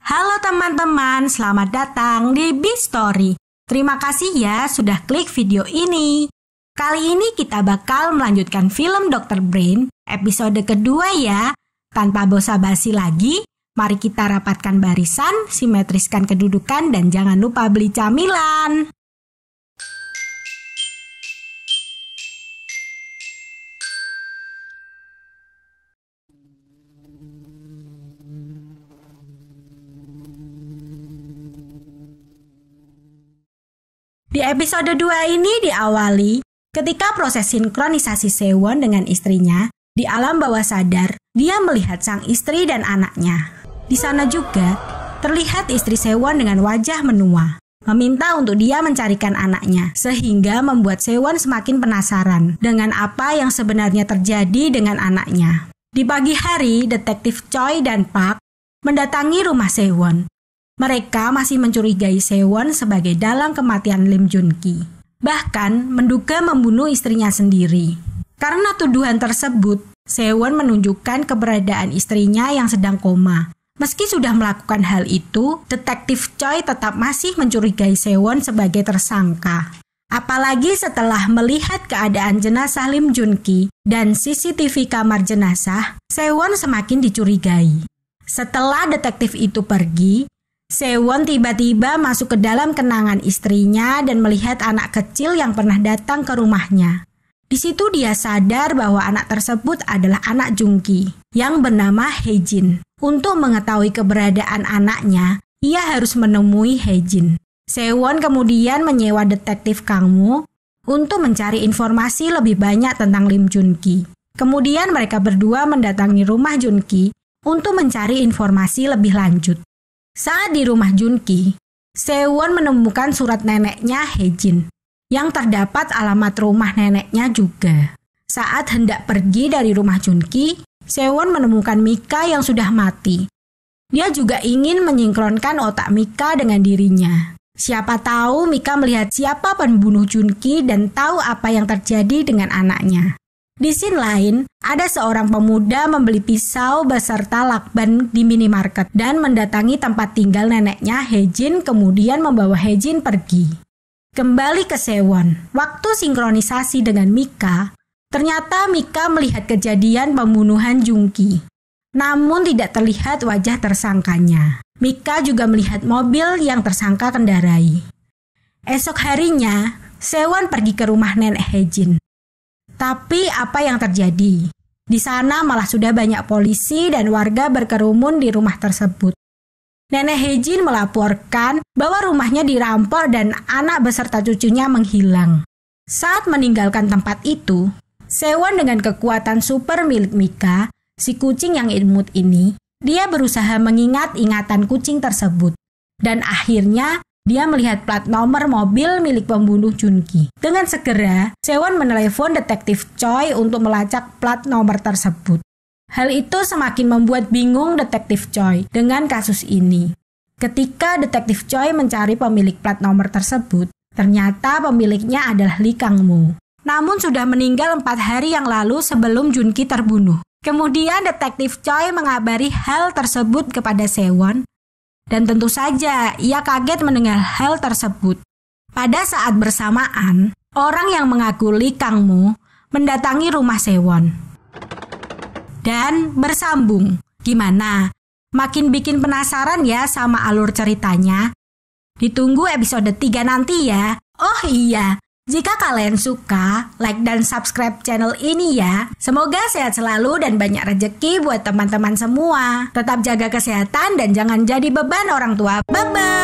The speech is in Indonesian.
Halo teman-teman, selamat datang di Bistory. Terima kasih ya sudah klik video ini. Kali ini kita bakal melanjutkan film Dr. Brain episode kedua ya. Tanpa basa-basi lagi, mari kita rapatkan barisan, simetriskan kedudukan, dan jangan lupa beli camilan. Di episode 2 ini diawali ketika proses sinkronisasi Sewon dengan istrinya di alam bawah sadar, dia melihat sang istri dan anaknya. Di sana juga terlihat istri Sewon dengan wajah menua, meminta untuk dia mencarikan anaknya, sehingga membuat Sewon semakin penasaran dengan apa yang sebenarnya terjadi dengan anaknya. Di pagi hari, detektif Choi dan Park mendatangi rumah Sewon. Mereka masih mencurigai Sewon sebagai dalang kematian Lim Jun-ki. Bahkan menduga membunuh istrinya sendiri. Karena tuduhan tersebut, Sewon menunjukkan keberadaan istrinya yang sedang koma. Meski sudah melakukan hal itu, detektif Choi tetap masih mencurigai Sewon sebagai tersangka. Apalagi setelah melihat keadaan jenazah Lim Jun-ki dan CCTV kamar jenazah, Sewon semakin dicurigai. Setelah detektif itu pergi, Sewon tiba-tiba masuk ke dalam kenangan istrinya dan melihat anak kecil yang pernah datang ke rumahnya. Di situ dia sadar bahwa anak tersebut adalah anak Jung-ki yang bernama Hae-jin. Untuk mengetahui keberadaan anaknya, ia harus menemui Hae-jin. Sewon kemudian menyewa detektif Kang Mo untuk mencari informasi lebih banyak tentang Lim Jun-ki. Kemudian mereka berdua mendatangi rumah Jun-ki untuk mencari informasi lebih lanjut. Saat di rumah Jun-ki, Sewon menemukan surat neneknya Hae-jin yang terdapat alamat rumah neneknya juga. Saat hendak pergi dari rumah Jun-ki, Sewon menemukan Mika yang sudah mati. Dia juga ingin menyingkronkan otak Mika dengan dirinya. Siapa tahu Mika melihat siapa pembunuh Jun-ki dan tahu apa yang terjadi dengan anaknya. Di scene lain, ada seorang pemuda membeli pisau beserta lakban di minimarket dan mendatangi tempat tinggal neneknya Hae-jin, kemudian membawa Hae-jin pergi. Kembali ke Sewon, waktu sinkronisasi dengan Mika, ternyata Mika melihat kejadian pembunuhan Jung-ki. Namun tidak terlihat wajah tersangkanya. Mika juga melihat mobil yang tersangka kendarai. Esok harinya, Sewon pergi ke rumah nenek Hae-jin. Tapi apa yang terjadi? Di sana malah sudah banyak polisi dan warga berkerumun di rumah tersebut. Nenek Hae-jin melaporkan bahwa rumahnya dirampok dan anak beserta cucunya menghilang. Saat meninggalkan tempat itu, Sewon dengan kekuatan super milik Mika, si kucing yang imut ini, dia berusaha mengingat ingatan kucing tersebut. Dan akhirnya, dia melihat plat nomor mobil milik pembunuh Jun-ki. Dengan segera, Sewon menelepon detektif Choi untuk melacak plat nomor tersebut. Hal itu semakin membuat bingung detektif Choi dengan kasus ini. Ketika detektif Choi mencari pemilik plat nomor tersebut, ternyata pemiliknya adalah Lee Kang Mo. Namun sudah meninggal 4 hari yang lalu sebelum Jun-ki terbunuh. Kemudian detektif Choi mengabari hal tersebut kepada Sewon. Dan tentu saja ia kaget mendengar hal tersebut. Pada saat bersamaan, orang yang mengaku Lee Kang Mo mendatangi rumah Sewon. Dan bersambung. Gimana? Makin bikin penasaran ya sama alur ceritanya? Ditunggu episode 3 nanti ya. Oh iya, jika kalian suka, like dan subscribe channel ini ya. Semoga sehat selalu dan banyak rezeki buat teman-teman semua. Tetap jaga kesehatan dan jangan jadi beban orang tua. Bye-bye.